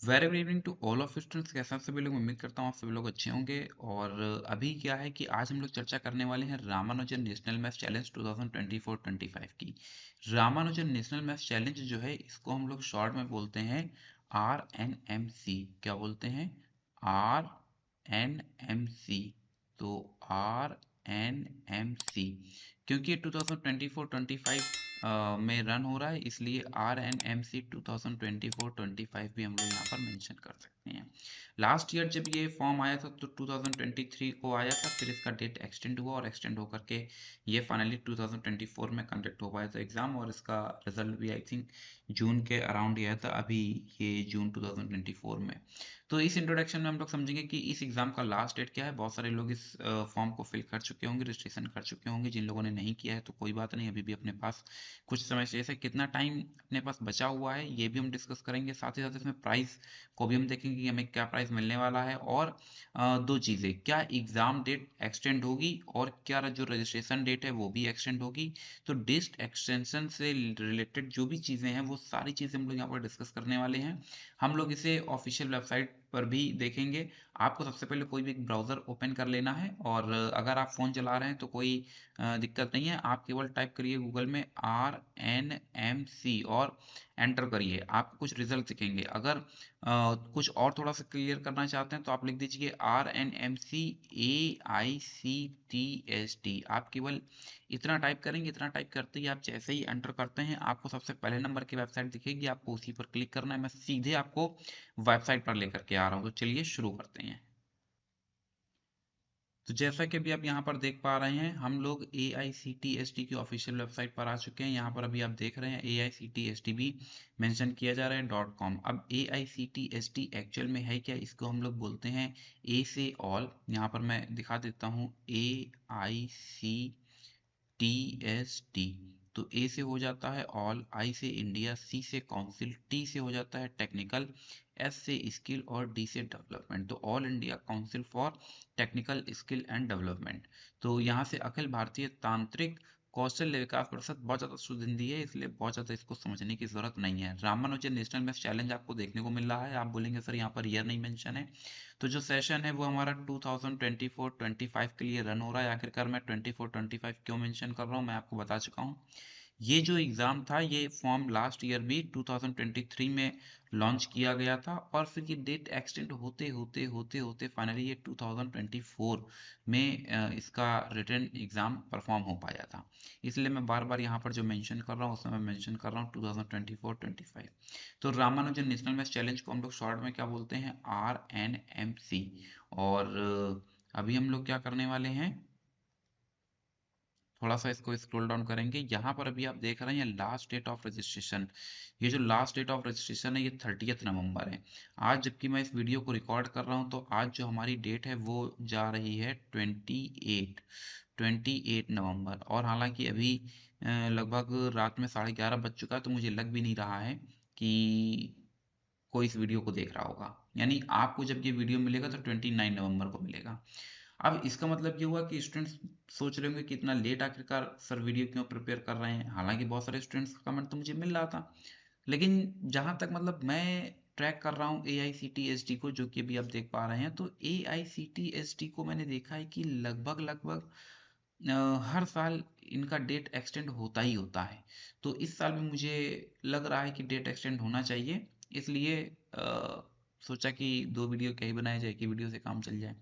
Very good evening to all of students. कैसे हैं सभी लोग? उम्मीद करता हूँ आप सभी लोग अच्छे होंगे। और अभी क्या है कि आज हम लोग चर्चा करने वाले हैं रामानुजन नेशनल मैथ्स चैलेंज 2024-25 की। रामानुजन नेशनल मैथ्स चैलेंज जो है इसको हम लोग शॉर्ट में बोलते हैं RNMC। क्या बोलते हैं? RNMC। तो RNMC क्योंकि ये 2024-25 में रन हो रहा है, इसलिए RNMC 2024-25 भी हम लोग यहाँ पर मेंशन कर सकते हैं। लास्ट ईयर जब ये फॉर्म आया था तो 2023 को आया था, फिर इसका डेट एक्सटेंड हुआ और एक्सटेंड होकर के ये फाइनली 2024 में कंडक्ट हो पाया था एग्जाम, और इसका रिजल्ट भी आई थिंक जून के अराउंड ही आया था, अभी ये जून 2024 में। तो इस इंट्रोडक्शन में हम लोग समझेंगे कि इस एग्जाम का लास्ट डेट क्या है। बहुत सारे लोग इस फॉर्म को फिल कर चुके होंगे, रजिस्ट्रेशन कर चुके होंगे। जिन लोगों ने नहीं किया है तो कोई बात नहीं, अभी भी अपने पास कुछ समय से ऐसे कितना टाइम अपने पास बचा हुआ है ये भी हम डिस्कस करेंगे। साथ ही साथ इसमें प्राइस को भी हम देखेंगे कि हमें क्या प्राइस मिलने वाला है। और दो चीज़ें, क्या एग्ज़ाम डेट एक्सटेंड होगी और क्या जो रजिस्ट्रेशन डेट है वो भी एक्सटेंड होगी। तो डिस्ट एक्सटेंशन से रिलेटेड जो भी चीज़ें हैं वो सारी चीज़ें हम लोग यहाँ पर डिस्कस करने वाले हैं। हम लोग इसे ऑफिशियल वेबसाइट पर भी देखेंगे। आपको सबसे पहले कोई भी एक ब्राउज़र ओपन कर लेना है, और अगर आप फ़ोन चला रहे हैं तो कोई दिक्कत नहीं है। आप केवल टाइप करिए गूगल में RNMC और एंटर करिए, आपको कुछ रिजल्ट दिखेंगे। अगर कुछ और थोड़ा सा क्लियर करना चाहते हैं तो आप लिख दीजिए RNMC AICTST। आप केवल इतना टाइप करेंगे, इतना टाइप करते ही आप जैसे ही एंटर करते हैं आपको सबसे पहले नंबर की वेबसाइट दिखेगी, आपको उसी पर क्लिक करना है। मैं सीधे आपको वेबसाइट पर लेकर के आ रहा हूँ, तो चलिए शुरू करते हैं। तो जैसा कि अभी आप यहाँ पर देख पा रहे हैं, हम लोग AICTST की ऑफिशियल वेबसाइट पर आ चुके हैं। यहाँ पर अभी आप देख रहे हैं AICTST भी मेंशन किया जा रहा है .com। अब AICTST एक्चुअल में है क्या, इसको हम लोग बोलते हैं A से ऑल। यहाँ पर मैं दिखा देता हूँ AICTST। तो A से हो जाता है ऑल, I से इंडिया, C से काउंसिल, T से हो जाता है टेक्निकल, S से स्किल और D से डेवलपमेंट। तो all India council for technical skill and development. तो यहाँ से अखिल भारतीय तांत्रिक कौशल्य विकास परिषद। बहुत ज़्यादा शुद्ध हिंदी है इसलिए बहुत ज़्यादा इसको समझने की जरूरत नहीं है। रामानुजन नेशनल मैथ्स चैलेंज आपको देखने को मिल रहा है। आप बोलेंगे सर यहाँ पर ईयर नहीं मेंशन है, तो जो सेशन है वो हमारा 2024-25 के लिए रन हो रहा है। आखिरकार मैं 24-25 क्यों मेंशन कर रहा हूँ मैं आपको बता चुका हूँ। ये जो एग्ज़ाम था ये फॉर्म लास्ट ईयर भी 2023 में लॉन्च किया गया था, और फिर ये डेट एक्सटेंड होते होते होते होते फाइनली ये 2024 में इसका रिटन एग्ज़ाम परफॉर्म हो पाया था। इसलिए मैं बार बार यहाँ पर जो मेंशन कर रहा हूँ उसमें मैं मेंशन कर रहा हूँ 2024-25। तो रामानुजन नेशनल मैथ्स चैलेंज को हम लोग शॉर्ट में क्या बोलते हैं? RNMC। और अभी हम लोग क्या करने वाले हैं, थोड़ा सा इसको स्क्रॉल डाउन करेंगे। यहाँ पर अभी आप देख रहे हैं लास्ट डेट ऑफ रजिस्ट्रेशन। ये जो लास्ट डेट ऑफ रजिस्ट्रेशन है ये 30 नवंबर है। आज जबकि मैं इस वीडियो को रिकॉर्ड कर रहा हूँ तो आज जो हमारी डेट है वो जा रही है 28 नवंबर। और हालांकि अभी लगभग रात में 11:30 बज चुका है, तो मुझे लग भी नहीं रहा है कि कोई इस वीडियो को देख रहा होगा। यानी आपको जब ये वीडियो मिलेगा तो 29 नवंबर को मिलेगा। अब इसका मतलब ये हुआ कि स्टूडेंट्स सोच रहे होंगे कि इतना लेट आखिरकार सर वीडियो क्यों प्रिपेयर कर रहे हैं। हालांकि बहुत सारे स्टूडेंट्स का कमेंट तो मुझे मिल रहा था, लेकिन जहां तक मतलब मैं ट्रैक कर रहा हूँ AICTST को, जो कि अभी आप देख पा रहे हैं, तो AICTST को मैंने देखा है कि लगभग लगभग हर साल इनका डेट एक्सटेंड होता ही होता है। तो इस साल भी मुझे लग रहा है कि डेट एक्सटेंड होना चाहिए, इसलिए सोचा कि दो वीडियो क्या ही बनाया जाए, कि वीडियो से काम चल जाए।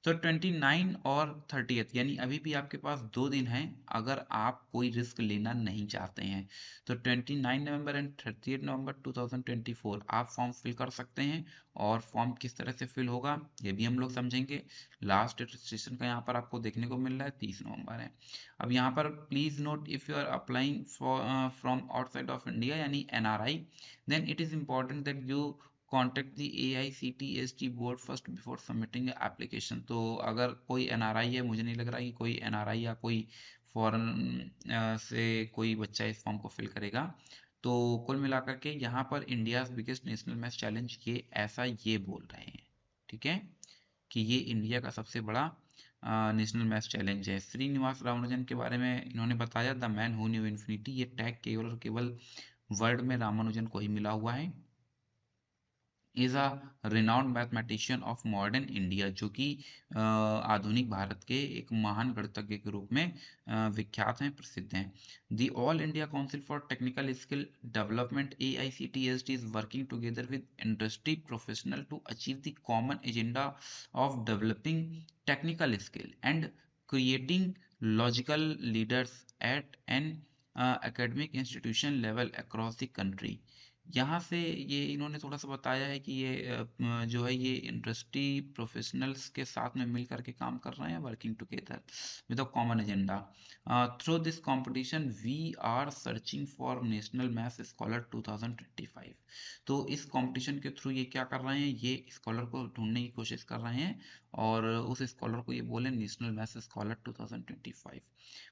तो 29 और 30th यानी अभी भी आपके पास 2 दिन हैं अगर आप कोई रिस्क लेना नहीं चाहते हैं। तो 29 नवंबर एंड 30 नवंबर 2024 आप फॉर्म फिल कर सकते हैं। और फॉर्म किस तरह से फिल होगा ये भी हम लोग समझेंगे। लास्ट रजिस्ट्रेशन का यहाँ पर आपको देखने को मिल रहा है 30 नवंबर है। अब यहाँ पर please note, if you are applying from outside of India यानी NRI, then it is important that you contact the AICTST board first before submitting application। तो अगर कोई NRI है, मुझे नहीं लग रहा कि कोई NRI या कोई फॉरेन से कोई बच्चा इस फॉर्म को फिल करेगा। तो कुल मिलाकर के यहाँ पर India biggest national maths challenge ये ऐसा ये बोल रहे हैं, ठीक है, कि ये इंडिया का सबसे बड़ा नेशनल मैथ्स चैलेंज है। श्रीनिवास रामानुजन के बारे में इन्होंने बताया, the man who knew infinity. ये टैग केवल और केवल वर्ल्ड में रामानुजन को ही मिला हुआ है। Is a renowned mathematician of modern India, जो कि आधुनिक भारत के एक महान गणितज्ञ के रूप में विख्यात हैं, प्रसिद्ध हैं। The all India council for technical skill development AICTSD is working together with industry professional to achieve the common agenda of developing technical skill and creating logical leaders at an academic institution level across the country। यहाँ से ये इन्होंने थोड़ा सा बताया है कि ये जो है ये इंडस्ट्री प्रोफेशनल्स के साथ में मिल करके काम कर रहे हैं, working together with a common agenda. Through this competition we are searching for national maths scholar 2025। तो इस कंपटीशन के थ्रू ये क्या कर रहे हैं, ये स्कॉलर को ढूंढने की कोशिश कर रहे हैं और उस स्कॉलर को ये बोले national maths scholar 2025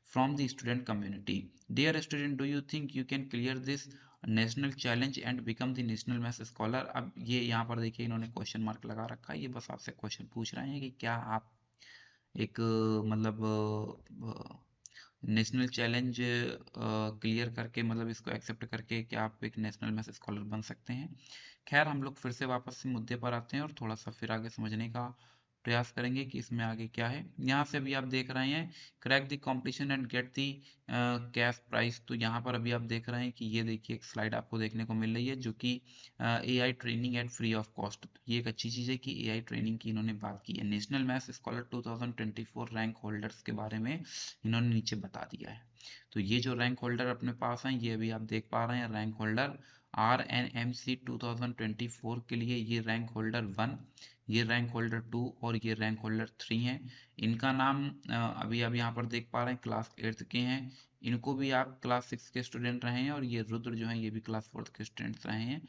from the student community. Dear student, do you think you can clear this national challenge and become the national maths scholar. अब ये यहाँ पर देखिए इन्होंने क्वेश्चन मार्क लगा रखा है, ये बस आपसे क्वेश्चन पूछ रहे हैं कि क्या आप एक मतलब नेशनल चैलेंज क्लियर करके, मतलब इसको एक्सेप्ट करके क्या आप एक नेशनल मैथ्स स्कॉलर बन सकते हैं। खैर हम लोग फिर से वापस से मुद्दे पर आते हैं और थोड़ा सा फिर आगे समझने का प्रयास करेंगे कि इसमें आगे क्या है। यहाँ से अभी आप देख रहे हैं crack the competition and get the cash price. तो यहाँ पर अभी आप देख रहे हैं कि ये देखिए एक स्लाइड आपको देखने को मिल रही है जो कि AI training at free of cost. ये एक अच्छी चीज़ है कि AI ट्रेनिंग की इन्होंने बात की है। National maths scholar 2024 rank holders के बारे में इन्होंने नीचे बता दिया है। तो ये जो रैंक होल्डर अपने पास हैं ये अभी आप देख पा रहे हैं, रैंक होल्डर RNMC 2024 के लिए ये रैंक होल्डर 1, ये रैंक होल्डर 2 और ये रैंक होल्डर 3 है। इनका नाम अभी आप यहाँ पर देख पा रहे हैं क्लास 8th के हैं। इनको भी आप क्लास 6 के स्टूडेंट रहे हैं और ये रुद्र जो है ये भी क्लास 4th के स्टूडेंट्स रहे हैं।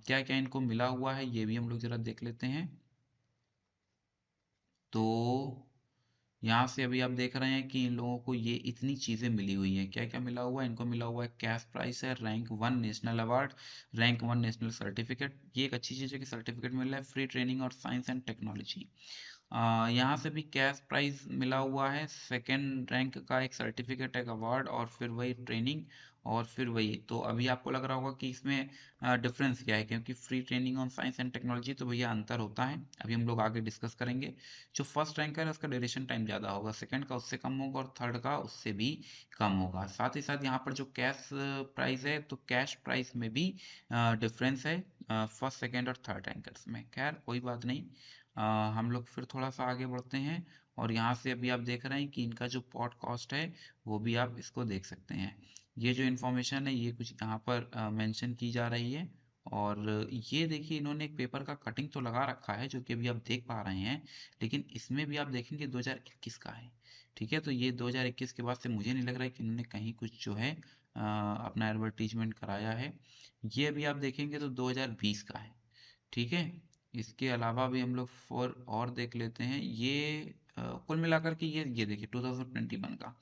क्या क्या इनको मिला हुआ है ये भी हम लोग जरा देख लेते हैं। तो यहाँ से अभी आप देख रहे हैं कि इन लोगों को ये इतनी चीज़ें मिली हुई हैं। क्या क्या मिला हुआ है, इनको मिला हुआ है कैश प्राइस है, rank 1 national award, rank 1 national certificate. ये एक अच्छी चीज़ है कि सर्टिफिकेट मिल रहा है, फ्री ट्रेनिंग और साइंस एंड टेक्नोलॉजी। यहाँ से भी कैश प्राइज मिला हुआ है, सेकेंड रैंक का एक सर्टिफिकेट, एक अवार्ड और फिर वही ट्रेनिंग और फिर वही। तो अभी आपको लग रहा होगा कि इसमें डिफरेंस क्या है, क्योंकि free training on science and technology तो भैया अंतर होता है, अभी हम लोग आगे डिस्कस करेंगे। जो फर्स्ट रैंक है उसका ड्यूरेशन टाइम ज़्यादा होगा, सेकंड का उससे कम होगा और थर्ड का उससे भी कम होगा। साथ ही साथ यहाँ पर जो कैश प्राइस है तो कैश प्राइस में भी डिफरेंस है फर्स्ट सेकंड और थर्ड रैंकर्स में। खैर कोई बात नहीं, हम लोग फिर थोड़ा सा आगे बढ़ते हैं और यहाँ से अभी आप देख रहे हैं कि इनका जो पॉट कॉस्ट है वो भी आप इसको देख सकते हैं। ये जो इन्फॉर्मेशन है ये कुछ यहाँ पर मेंशन की जा रही है और ये देखिए इन्होंने एक पेपर का कटिंग तो लगा रखा है जो कि अभी आप देख पा रहे हैं, लेकिन इसमें भी आप देखेंगे 2021 का है। ठीक है, तो ये 2021 के बाद से मुझे नहीं लग रहा है कि इन्होंने कहीं कुछ जो है अपना एडवर्टीजमेंट कराया है। ये अभी आप देखेंगे तो 2020 का है। ठीक है, इसके अलावा भी हम लोग और देख लेते हैं। ये कुल मिलाकर के ये देखिए 2021 का।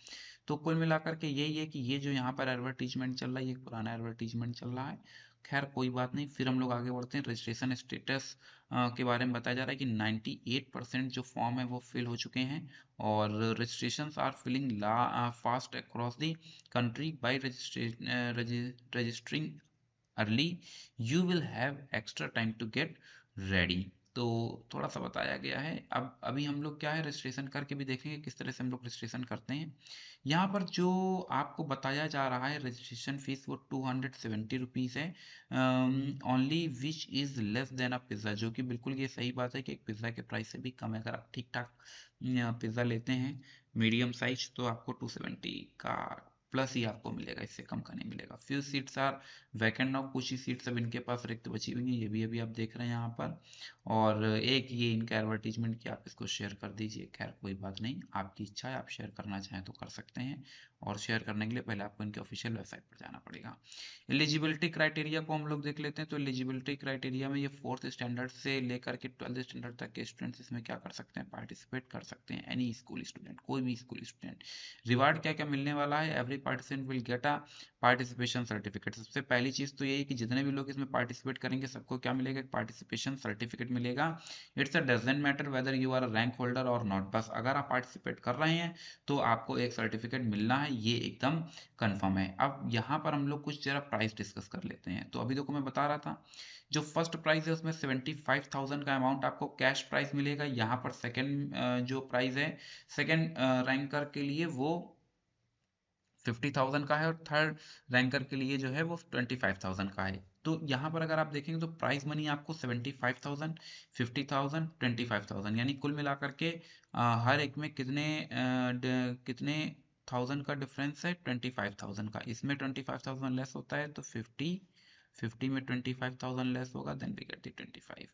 तो कुल मिलाकर के यही है कि ये जो यहाँ पर एडवर्टीजमेंट चल रहा है ये एक पुराना एडवर्टीजमेंट चल रहा है। खैर कोई बात नहीं, फिर हम लोग आगे बढ़ते हैं। रजिस्ट्रेशन स्टेटस के बारे में बताया जा रहा है कि 98% जो फॉर्म है वो फिल हो चुके हैं और registration are filling fast across the country by registering early you will have extra time to get ready. तो थोड़ा सा बताया गया है। अब अभी हम लोग क्या है रजिस्ट्रेशन करके भी देखेंगे किस तरह से हम लोग रजिस्ट्रेशन करते हैं। यहाँ पर जो आपको बताया जा रहा है रजिस्ट्रेशन फीस वो 270 रुपीज़ है only, which is less than a pizza. जो कि बिल्कुल ये सही बात है कि एक पिज़्ज़ा के प्राइस से भी कम है। अगर आप ठीक ठाक पिज़्ज़ा लेते हैं मीडियम साइज तो आपको 270 का प्लस ही आपको मिलेगा, इससे कम का नहीं मिलेगा। Few seats are vacant now, कुछ ही सीट्स अब इनके पास रिक्त बची हुई हैं, ये भी अभी आप देख रहे हैं यहाँ पर। और एक ये इनका एडवर्टीजमेंट कि आप इसको शेयर कर दीजिए। खैर कोई बात नहीं, आपकी इच्छा है, आप शेयर करना चाहें तो कर सकते हैं और शेयर करने के लिए पहले आपको इनके ऑफिशियल वेबसाइट पर जाना पड़ेगा। एलिजिबिलिटी क्राइटेरिया को हम लोग देख लेते हैं। तो एलिजिबिलिटी क्राइटेरिया में ये 4th स्टैंडर्ड से लेकर के 12th स्टैंडर्ड तक के स्टूडेंट्स इसमें क्या कर सकते हैं, पार्टिसिपेट कर सकते हैं। एनी स्कूल स्टूडेंट, कोई भी स्कूल स्टूडेंट। रिवार्ड क्या क्या मिलने वाला है, every participant will get a participation certificate. सबसे पहली चीज तो यही कि जितने भी लोग इसमें पार्टिसिपेट करेंगे सबको क्या मिलेगा, एक पार्टिसिपेशन सर्टिफिकेट मिलेगा। It's a doesn't matter whether you are a rank holder or not, बस अगर आप पार्टिसिपेट कर रहे हैं तो आपको एक सर्टिफिकेट मिलना है। ये एकदम कंफर्म है। अब यहाँ पर हम लोग कुछ जरा प्राइस डिस्कस कर लेते हैं। तो अभी देखो मैं बता रहा था, जो फर्स्ट प्राइस है उसमें 75,000 का अमाउंट आपको कैश प्राइस मिलेगा। यहाँ पर सेकंड जो प्राइस है सेकंड रैंकर के लिए वो 50,000 का है, और थर्ड रैंकर के लिए जो है वो 25,000 का है। तो यहाँ पर अगर आप देखेंगे तो प्राइस मनी आपको 75,000, 50,000, 25,000 यानी कुल मिलाकर के हर एक में कितने थाउजेंड का डिफरेंस है, 25,000 का। इसमें 25,000 लेस होता है तो 50 में 25,000 लेस होगा, देन वी गेट द 25।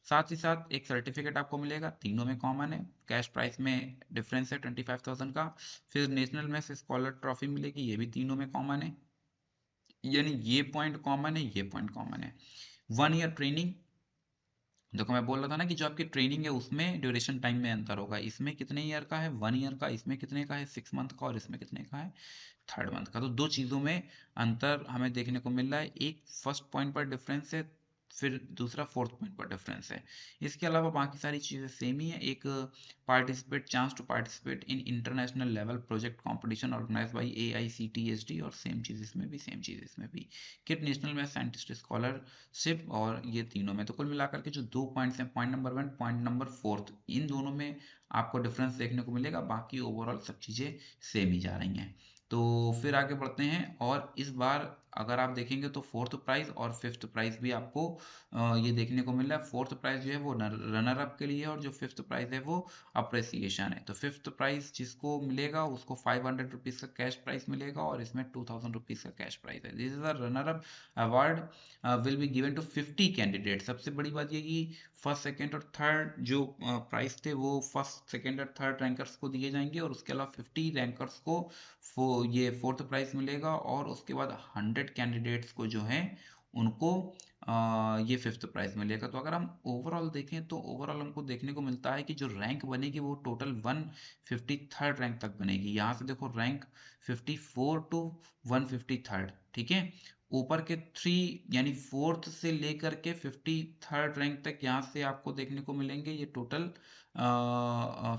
साथ ही साथ एक सर्टिफिकेट आपको मिलेगा, तीनों में कॉमन है। कैश प्राइस में डिफरेंस है 25,000 का। फिर नेशनल में से स्कॉलर ट्रॉफी मिलेगी, ये भी तीनों में कॉमन है, यानी ये पॉइंट कॉमन है, ये पॉइंट कॉमन है। 1 ईयर ट्रेनिंग, देखो मैं बोल रहा था ना कि जो आपकी ट्रेनिंग है उसमें ड्यूरेशन टाइम में अंतर होगा। इसमें कितने ईयर का है, 1 ईयर का। इसमें कितने का है, 6 मंथ का। और इसमें कितने का है, 3rd मंथ का। तो दो चीजों में अंतर हमें देखने को मिल रहा है। एक फर्स्ट पॉइंट पर डिफरेंस है, फिर दूसरा फोर्थ पॉइंट पर डिफरेंस है। इसके अलावा बाकी सारी चीजें सेम ही है। एक participate chance to participate in international level project competition organise by AICTSD, और सेम चीज इसमें भी, सेम चीज इसमें भी। किट नेशनल में साइंटिस्ट स्कॉलरशिप, और ये तीनों में। तो कुल मिलाकर के जो 2 पॉइंट्स हैं, पॉइंट नंबर 1, पॉइंट नंबर 4, इन दोनों में आपको डिफरेंस देखने को मिलेगा। बाकी ओवरऑल सब चीजें सेम ही जा रही हैं। तो फिर आगे बढ़ते हैं, और इस बार अगर आप देखेंगे तो फोर्थ प्राइज और फिफ्थ प्राइज भी आपको ये देखने को मिल रहा है। फोर्थ प्राइज जो है वो रनर अप के लिए है, और जो फिफ्थ प्राइज है वो अप्रिसिएशन है। तो फिफ्थ प्राइज जिसको मिलेगा उसको 500 रुपीज का कैश प्राइज मिलेगा, और इसमें 2000 रुपीज का कैश प्राइज है। This is a runner up award will be given to 50 candidate. सबसे बड़ी बात ये कि फर्स्ट सेकेंड और थर्ड जो प्राइस थे वो फर्स्ट सेकेंड और थर्ड रैंकर्स को दिए जाएंगे, और उसके अलावा 50 रैंकर्स को ये फोर्थ प्राइज मिलेगा, और उसके बाद 100 कैंडिडेट्स को जो है उनको ये फिफ्थ प्राइज मिलेगा। तो अगर हम ओवरऑल देखें तो ओवरऑल हमको देखने को मिलता है कि जो रैंक बनेगी वो टोटल 153rd रैंक तक बनेगी। यहाँ से देखो रैंक 54 टू 153rd, ठीक है। ऊपर के 3 यानी फोर्थ से लेकर के 53rd रैंक तक यहाँ से आपको देखने को मिलेंगे ये टोटल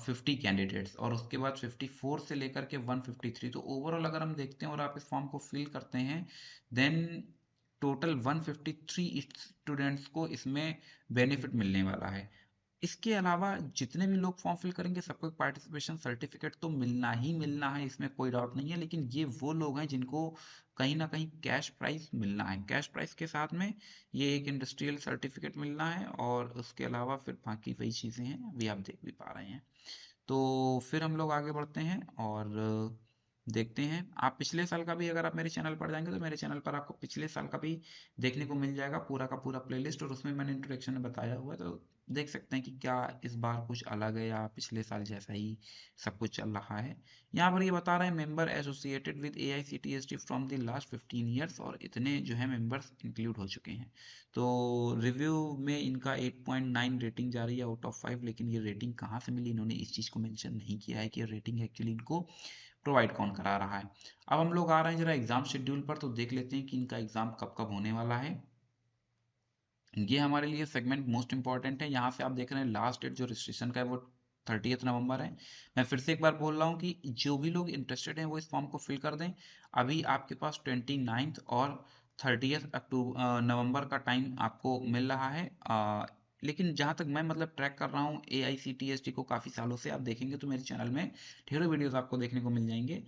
50 कैंडिडेट्स, और उसके बाद 54 से लेकर के 153। तो ओवरऑल अगर हम देखते हैं और आप इस फॉर्म को फिल करते हैं, देन टोटल 153 स्टूडेंट्स को इसमें बेनिफिट मिलने वाला है। इसके अलावा जितने भी लोग फॉर्म फिल करेंगे सबको पार्टिसिपेशन सर्टिफिकेट तो मिलना ही मिलना है, इसमें कोई डाउट नहीं है। लेकिन ये वो लोग हैं जिनको कहीं ना कहीं कैश प्राइस मिलना है। कैश प्राइस के साथ में ये एक इंडस्ट्रियल सर्टिफिकेट मिलना है, और उसके अलावा फिर बाकी वही चीज़ें हैं, अभी आप देख भी पा रहे हैं। तो फिर हम लोग आगे बढ़ते हैं और देखते हैं। आप पिछले साल का भी, अगर आप मेरे चैनल पर जाएंगे तो मेरे चैनल पर आपको पिछले साल का भी देखने को मिल जाएगा, पूरा का पूरा प्लेलिस्ट, और उसमें मैंने इंट्रोडक्शन में बताया हुआ है। तो देख सकते हैं कि क्या इस बार कुछ अलग है या पिछले साल जैसा ही सब कुछ चल रहा है। यहाँ पर ये बता रहे हैं member associated with AICTSD from the last 15 years, और इतने जो है मेंबर्स इंक्लूड हो चुके हैं। तो रिव्यू में इनका 8.9 रेटिंग जा रही है आउट ऑफ 5, लेकिन ये रेटिंग कहाँ से मिली इन्होंने इस चीज़ को मेंशन नहीं किया है कि रेटिंग एक्चुअली इनको प्रोवाइड कौन करा रहा है। अब हम लोग आ रहे हैं जरा एग्जाम शेड्यूल पर, तो देख लेते हैं कि इनका एग्जाम कब कब होने वाला है। ये हमारे लिए सेगमेंट मोस्ट इंपॉर्टेंट है। यहाँ से आप देख रहे हैं लास्ट डेट जो रजिस्ट्रेशन का है वो 30 नवंबर है। मैं फिर से एक बार बोल रहा हूँ कि जो भी लोग इंटरेस्टेड हैं वो इस फॉर्म को फिल कर दें। अभी आपके पास 29 और 30 अक्टूबर नवंबर का टाइम आपको मिल रहा है। लेकिन जहाँ तक मैं मतलब ट्रैक कर रहा हूँ AICTSD को काफ़ी सालों से, आप देखेंगे तो मेरे चैनल में ढेरों वीडियोस आपको देखने को मिल जाएंगे,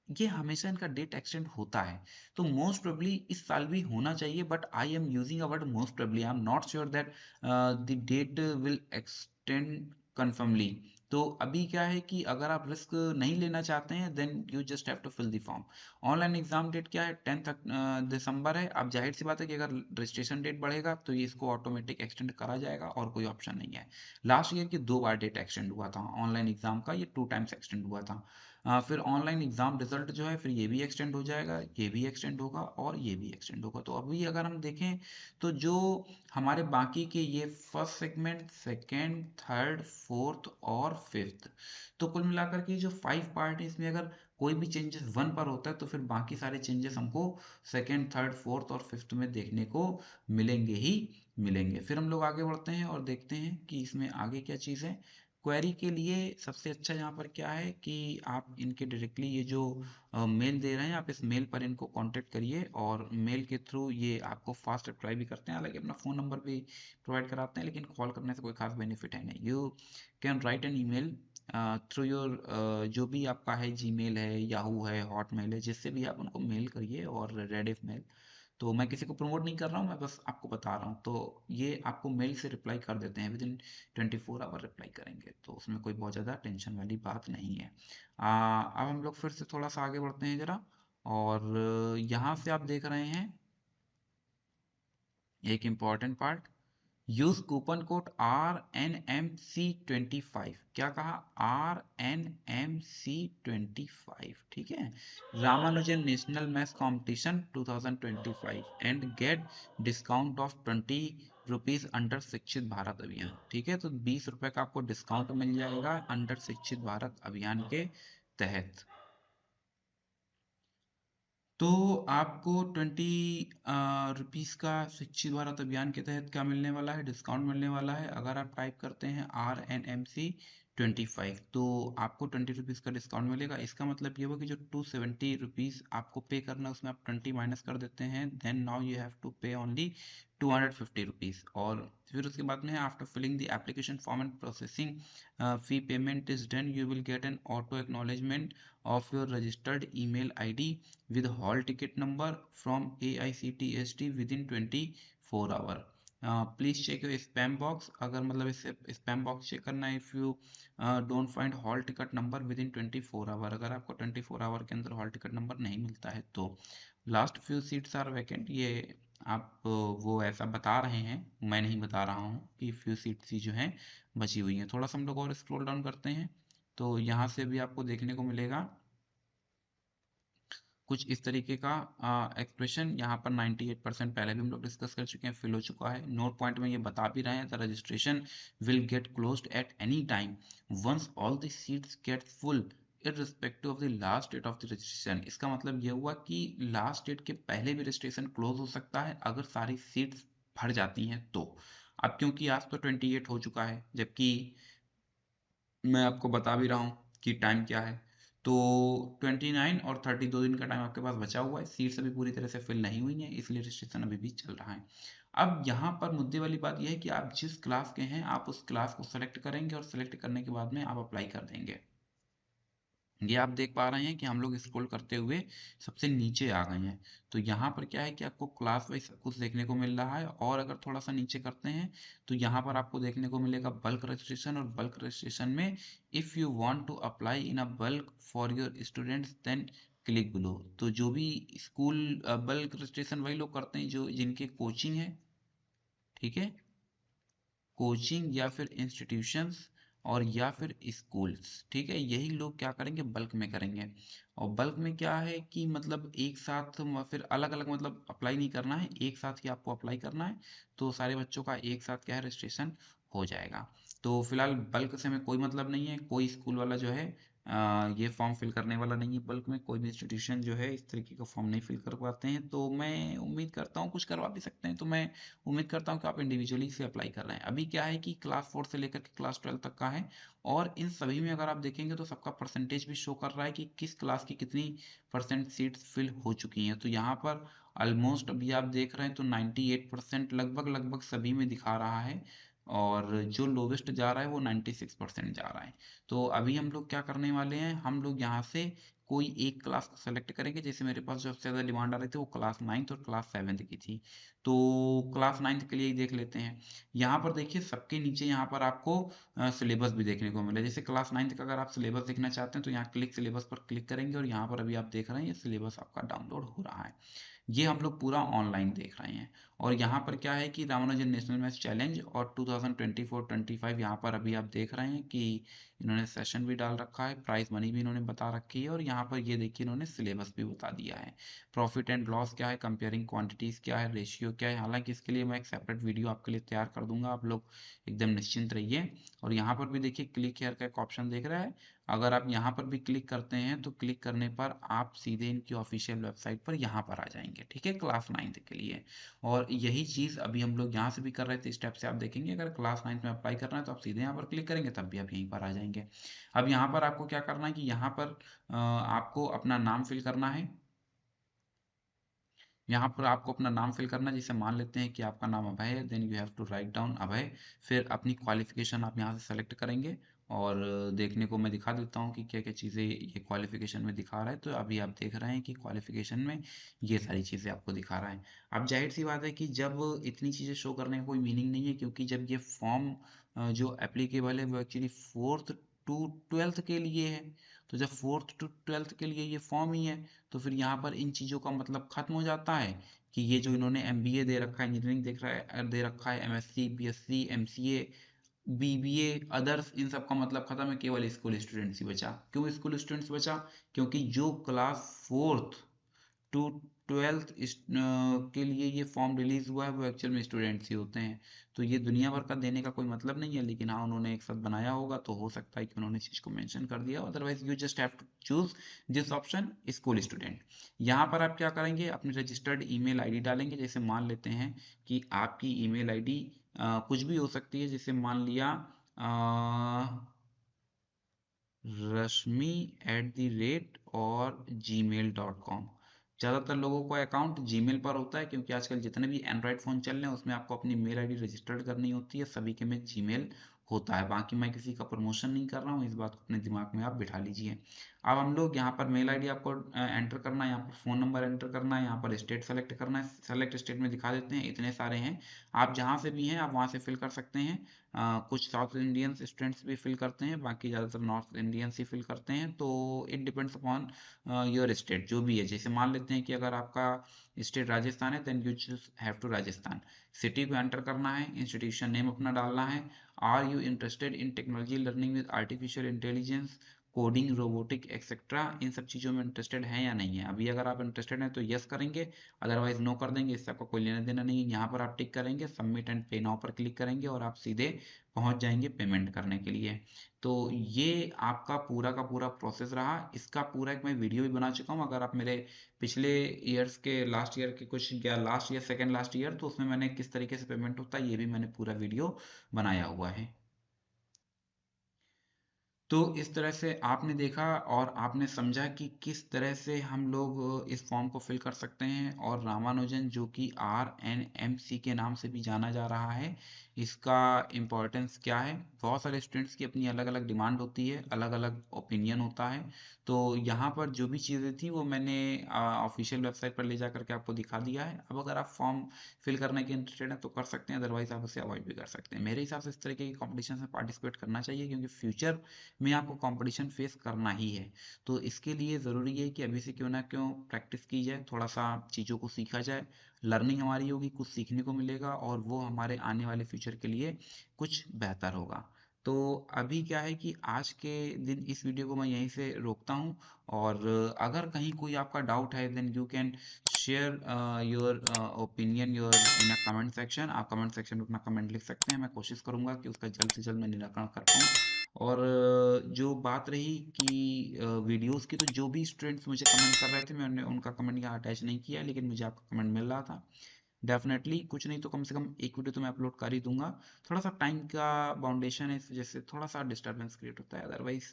ये हमेशा इनका डेट एक्सटेंड होता है। तो मोस्ट प्रोबेबली इस साल भी होना चाहिए, but I am using a word most probably, I am not sure that the date will extend confirmly. तो अभी क्या है कि अगर आप रिस्क नहीं लेना चाहते हैं then you just have to fill the form. Online exam date क्या है, 10 दिसंबर है। अब जाहिर सी बात है कि अगर रजिस्ट्रेशन डेट बढ़ेगा तो ये इसको ऑटोमेटिक एक्सटेंड करा जाएगा, और कोई ऑप्शन नहीं है। लास्ट ईयर की 2 बार डेट एक्सटेंड हुआ था ऑनलाइन एग्जाम का, ये 2 टाइम्स एक्सटेंड हुआ था। फिर ऑनलाइन एग्जाम रिजल्ट जो है फिर ये भी एक्सटेंड हो जाएगा, ये भी एक्सटेंड होगा, और ये भी एक्सटेंड होगा। तो अभी अगर हम देखें तो जो हमारे बाकी के ये first segment, second, third, fourth और फिफ्थ, तो कुल मिलाकर के जो 5 पार्ट है इसमें अगर कोई भी चेंजेस 1 पर होता है तो फिर बाकी सारे चेंजेस हमको सेकेंड, थर्ड, फोर्थ और फिफ्थ में देखने को मिलेंगे ही मिलेंगे। फिर हम लोग आगे बढ़ते हैं और देखते हैं कि इसमें आगे क्या चीज़ है। क्वेरी के लिए सबसे अच्छा यहाँ पर क्या है कि आप इनके डायरेक्टली ये जो मेल दे रहे हैं, आप इस मेल पर इनको कांटेक्ट करिए और मेल के थ्रू ये आपको फास्ट रिप्लाई भी करते हैं। हालांकि अपना फ़ोन नंबर भी प्रोवाइड कराते हैं, लेकिन कॉल करने से कोई खास बेनिफिट है नहीं। You can write an email through your, जो भी आपका है, जीमेल है, याहू है, हॉटमेल है, जिससे भी आप उनको मेल करिए, और रेडिफ मेल। तो मैं किसी को प्रमोट नहीं कर रहा हूँ, मैं बस आपको बता रहा हूँ। तो ये आपको मेल से रिप्लाई कर देते हैं, विद इन 24 आवर रिप्लाई करेंगे, तो उसमें कोई बहुत ज़्यादा टेंशन वाली बात नहीं है। अब हम लोग फिर से थोड़ा सा आगे बढ़ते हैं जरा, और यहाँ से आप देख रहे हैं एक important part, use coupon code RNMC25। क्या कहा? RNMC25, ठीक है। Ramanujan national maths competition 2025 and get discount of 20 rupees under शिक्षित भारत अभियान, ठीक है। तो 20 रुपए का आपको डिस्काउंट मिल जाएगा अंडर शिक्षित भारत अभियान के तहत। तो आपको 20 रुपीज़ का शिक्षित भारत अभियान के तहत क्या मिलने वाला है? डिस्काउंट मिलने वाला है। अगर आप टाइप करते हैं RNMC25, तो आपको 20 रुपीज़ का डिस्काउंट मिलेगा। इसका मतलब ये हुआ कि जो 270 रुपीज़ आपको पे करना है, उसमें आप 20 माइनस कर देते हैं, then now you have to pay only 250 rupees. और फिर उसके बाद में है, after filling the application form and processing fee payment is done, you will get an auto acknowledgement of your registered email ID with hall ticket number from AICTST within 24 hour. Please check your spam box. अगर मतलब इससे spam box check करना है, if you don't find hall ticket number within 24 hour, अगर आपको 24 our के अंदर hall ticket number नहीं मिलता है तो। Last few seats are vacant, ये आप वो ऐसा बता रहे हैं, मैं नहीं बता रहा हूँ, कि फ्यू सीट्स ही जो हैं बची हुई हैं। थोड़ा सा हम लोग और स्क्रॉल डाउन करते हैं, तो यहाँ से भी आपको देखने को मिलेगा कुछ इस तरीके का एक्सप्रेशन। यहाँ पर 98% पहले भी हम लोग डिस्कस कर चुके हैं, फिल हो चुका है। नोट पॉइंट में ये बता भी रहे हैं, the registration will get closed at any time once all the seats get full irrespective of the last date of the registration. इसका मतलब ये हुआ कि लास्ट डेट के पहले भी रजिस्ट्रेशन क्लोज हो सकता है अगर सारी सीट्स भर जाती हैं तो। अब क्योंकि आज तो 28 हो चुका है, जबकि मैं आपको बता भी रहा हूँ कि टाइम क्या है, तो 29 और 30 2 दिन का टाइम आपके पास बचा हुआ है। सीट्स अभी पूरी तरह से फिल नहीं हुई हैं, इसलिए रजिस्ट्रेशन अभी भी चल रहा है। अब यहाँ पर मुद्दे वाली बात यह है कि आप जिस क्लास के हैं, आप उस क्लास को सेलेक्ट करेंगे, और सेलेक्ट करने के बाद में आप अप्लाई कर देंगे। ये आप देख पा रहे हैं कि हम लोग स्क्रॉल करते हुए सबसे नीचे आ गए हैं। तो यहाँ पर क्या है कि आपको क्लास वाइज सब कुछ देखने को मिल रहा है, और अगर थोड़ा सा नीचे करते हैं तो यहाँ पर आपको देखने को मिलेगा बल्क रजिस्ट्रेशन। और बल्क रजिस्ट्रेशन में if you want to apply in a bulk for your students then click below. तो जो भी स्कूल बल्क रजिस्ट्रेशन वही लोग करते हैं जो जिनके कोचिंग है, ठीक है, कोचिंग या फिर इंस्टीट्यूशंस और या फिर स्कूल्स, ठीक है, यही लोग क्या करेंगे, बल्क में करेंगे। और बल्क में क्या है कि मतलब एक साथ फिर अलग अलग मतलब अप्लाई नहीं करना है, एक साथ ही आपको अप्लाई करना है। तो सारे बच्चों का एक साथ क्या है, रजिस्ट्रेशन हो जाएगा। तो फिलहाल बल्क से हमें कोई मतलब नहीं है, कोई स्कूल वाला जो है ये फॉर्म फिल करने वाला नहीं है। बल्क में कोई भी इंस्टीट्यूशन जो है इस तरीके का फॉर्म नहीं फिल कर पाते हैं। तो मैं उम्मीद करता हूँ कुछ करवा भी सकते हैं, तो मैं उम्मीद करता हूँ कि आप इंडिविजुअली इसे अप्लाई कर रहे हैं। अभी क्या है कि क्लास 4 से लेकर के क्लास 12 तक का है, और इन सभी में अगर आप देखेंगे तो सबका परसेंटेज भी शो कर रहा है कि किस क्लास की कितनी परसेंट सीट्स फिल हो चुकी हैं। तो यहाँ पर ऑलमोस्ट अभी आप देख रहे हैं तो 98% लगभग लगभग सभी में दिखा रहा है, और जो लोवेस्ट जा रहा है वो 96% जा रहा है। तो अभी हम लोग क्या करने वाले हैं, हम लोग यहाँ से कोई एक क्लास को सेलेक्ट करेंगे। जैसे मेरे पास जो सबसे ज़्यादा डिमांड आ रही थी वो क्लास 9th और क्लास 7th की थी, तो क्लास 9th के लिए ही देख लेते हैं। यहाँ पर देखिए सबके नीचे यहाँ पर आपको सिलेबस भी देखने को मिले। जैसे क्लास 9th का अगर आप सिलेबस देखना चाहते हैं तो यहाँ क्लिक सिलेबस पर क्लिक करेंगे, और यहाँ पर अभी आप देख रहे हैं ये सिलेबस आपका डाउनलोड हो रहा है। ये हम लोग पूरा ऑनलाइन देख रहे हैं। और यहाँ पर क्या है कि रामानुजन नेशनल मैथ्स चैलेंज और 2024-25 यहाँ पर अभी आप देख रहे हैं कि इन्होंने सेशन भी डाल रखा है, प्राइस मनी भी इन्होंने बता रखी है, और यहाँ पर ये देखिए इन्होंने सिलेबस भी बता दिया है। प्रॉफिट एंड लॉस क्या है, कंपेयरिंग क्वांटिटीज क्या है, रेशियो क्या है। हालांकि इसके लिए मैं एक सेपरेट वीडियो आपके लिए तैयार कर दूंगा, आप लोग एकदम निश्चिंत रहिए। और यहाँ पर भी देखिए क्लिक हेयर का एक ऑप्शन देख रहा है, अगर आप यहाँ पर भी क्लिक करते हैं तो क्लिक करने पर आप सीधे इनकी ऑफिशियल वेबसाइट पर यहाँ पर आ जाएंगे, ठीक है, क्लास 9th के लिए। और यही चीज़ अभी हम लोग यहाँ से भी कर रहे थे, स्टेप से आप देखेंगे अगर क्लास 9th में अप्लाई करना है तो आप सीधे यहाँ पर क्लिक करेंगे तब भी आप यहीं पर आ जाएंगे। अब यहाँ पर आपको क्या करना है कि यहाँ पर आपको अपना नाम फिल करना है। यहाँ पर आपको अपना नाम फिल करना है, जैसे मान लेते हैं कि आपका नाम अभय है, then you have to write down Abhay. फिर अपनी क्वालिफिकेशन आप यहाँ से सेलेक्ट करेंगे और देखने को मैं दिखा देता हूँ कि क्या क्या चीज़ें ये क्वालिफिकेशन में दिखा रहा है। तो अभी आप देख रहे हैं कि क्वालिफिकेशन में ये सारी चीज़ें आपको दिखा रहा है। अब जाहिर सी बात है कि जब इतनी चीज़ें शो करने का कोई मीनिंग नहीं है, क्योंकि जब ये फॉर्म जो एप्लीकेबल है वो एक्चुअली 4th टू 12th के लिए है। तो जब 4th टू 12th के लिए ये फॉर्म ही है तो फिर यहाँ पर इन चीज़ों का मतलब खत्म हो जाता है कि ये जो इन्होंने एमबीए दे रखा है, इंजीनियरिंग दे रखा है, MSc, BSc, MCA, BBA, others, इन सब का मतलब खत्म है, केवल स्कूल स्टूडेंट्स ही बचा। क्यों स्कूल स्टूडेंट्स बचा? क्योंकि जो क्लास 4th टू 12th के लिए ये फॉर्म रिलीज हुआ है वो एक्चुअल में स्टूडेंट्स ही होते हैं। तो ये दुनिया भर का देने का कोई मतलब नहीं है, लेकिन हाँ उन्होंने एक साथ बनाया होगा तो हो सकता है कि उन्होंने इस चीज को मेंशन कर दिया, otherwise you just have to choose this option school student. यहाँ पर आप क्या करेंगे, अपनी रजिस्टर्ड ईमेल आईडी डालेंगे। जैसे मान लेते हैं कि आपकी ईमेल आईडी कुछ भी हो सकती है, जैसे मान लिया rashmi@और gmail.com। ज़्यादातर लोगों का अकाउंट जीमेल पर होता है, क्योंकि आजकल जितने भी एंड्रॉयड फ़ोन चल रहे हैं उसमें आपको अपनी मेल आईडी रजिस्टर्ड करनी होती है, सभी के में जीमेल होता है। बाकी मैं किसी का प्रमोशन नहीं कर रहा हूँ, इस बात को अपने दिमाग में आप बिठा लीजिए। अब हम लोग यहाँ पर मेल आईडी आपको एंटर करना है, यहाँ पर फ़ोन नंबर एंटर करना है, यहाँ पर स्टेट सेलेक्ट करना है। सेलेक्ट स्टेट में दिखा देते हैं, इतने सारे हैं, आप जहाँ से भी हैं आप वहाँ से फिल कर सकते हैं। कुछ साउथ इंडियंस स्टूडेंट्स भी फिल करते हैं, बाकी ज़्यादातर नॉर्थ इंडियंस ही फिल करते हैं। तो it depends upon your state जो भी है। जैसे मान लेते हैं कि अगर आपका स्टेट राजस्थान है then you choose have to Rajasthan. City को एंटर करना है, इंस्टीट्यूशन नेम अपना डालना है। Are you interested in technology learning with artificial intelligence, coding, robotic etcetera, इन सब चीज़ों में इंटरेस्टेड हैं या नहीं है। अभी अगर आप इंटरेस्टेड हैं तो यस करेंगे, अदरवाइज नो कर देंगे, इससे आपका कोई लेना देना नहीं है। यहाँ पर आप टिक करेंगे, सबमिट एंड पे नाउ पर क्लिक करेंगे और आप सीधे पहुंच जाएंगे पेमेंट करने के लिए। तो ये आपका पूरा का पूरा प्रोसेस रहा। इसका पूरा एक मैं वीडियो भी बना चुका हूँ, अगर आप मेरे पिछले ईयर्स के लास्ट ईयर के कुछ या last year second last year, तो उसमें मैंने किस तरीके से पेमेंट होता है ये भी मैंने पूरा वीडियो बनाया हुआ है। तो इस तरह से आपने देखा और आपने समझा कि किस तरह से हम लोग इस फॉर्म को फिल कर सकते हैं। और रामानुजन जो कि RNMC के नाम से भी जाना जा रहा है, इसका इम्पोर्टेंस क्या है। बहुत सारे स्टूडेंट्स की अपनी अलग अलग डिमांड होती है, अलग अलग ओपिनियन होता है। तो यहाँ पर जो भी चीज़ें थी वो मैंने ऑफिशियल वेबसाइट पर ले जा करके आपको दिखा दिया है। अब अगर आप फॉर्म फिल करने के इंटरेस्टेड हैं तो कर सकते हैं, अदरवाइज आप उसे अवॉइड भी कर सकते हैं। मेरे हिसाब से इस तरीके की कॉम्पिटिशन में पार्टिसिपेट करना चाहिए, क्योंकि फ्यूचर में आपको कंपटीशन फेस करना ही है। तो इसके लिए ज़रूरी है कि अभी से क्यों ना क्यों प्रैक्टिस की जाए, थोड़ा सा चीज़ों को सीखा जाए, लर्निंग हमारी होगी, कुछ सीखने को मिलेगा और वो हमारे आने वाले फ्यूचर के लिए कुछ बेहतर होगा। तो अभी क्या है कि आज के दिन इस वीडियो को मैं यहीं से रोकता हूँ। और अगर कहीं कोई आपका डाउट है then you can share your opinion your in a comment section. आप कमेंट सेक्शन में अपना कमेंट लिख सकते हैं, मैं कोशिश करूंगा कि उसका जल्द से जल्द मैं निराकरण कर पाऊँ। और जो बात रही कि वीडियोस की, तो जो भी स्टूडेंट्स मुझे कमेंट कर रहे थे मैंने उनका कमेंट यहाँ अटैच नहीं किया, लेकिन मुझे आपका कमेंट मिल रहा था। डेफिनेटली कुछ नहीं तो कम से कम एक वीडियो तो मैं अपलोड कर ही दूंगा। थोड़ा सा टाइम का बाउंडेशन है, इस वजह से थोड़ा सा डिस्टर्बेंस क्रिएट होता है, अदरवाइज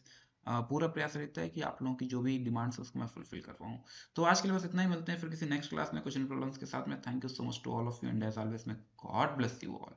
पूरा प्रयास रहता है कि आप लोगों की जो भी डिमांड्स है उसको मैं फुलफिल कर पाऊँ। तो आज के लिए बस इतना ही, मिलते हैं फिर किसी नेक्स्ट क्लास में कुछ इन प्रॉब्लम्स के साथ में। Thank you so much to all of you and as always may God bless you all.